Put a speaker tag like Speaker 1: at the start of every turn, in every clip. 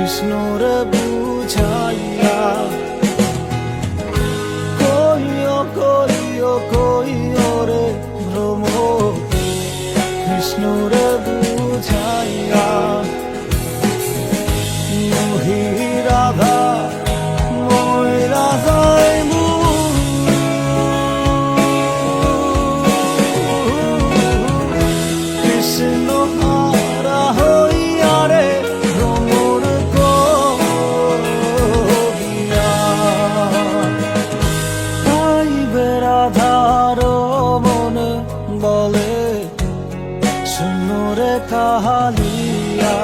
Speaker 1: কৃষ্ণরে বুঝাইয়া কইও কইও কইও রে ভ্রমর কৃষ্ণরে বুঝাইয়া মহি রাধা মই রাধাই কৃষ্ণ হারা হইয়া রে ভ্রমর করিয়া আইবে রাধার মন বলে শুনরে কাহালিয়া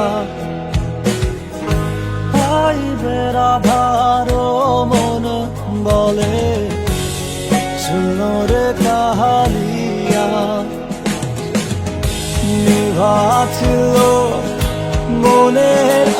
Speaker 1: আইবে রাধার মন বলে শুনরে কাহালিয়া নিভাছিল মনের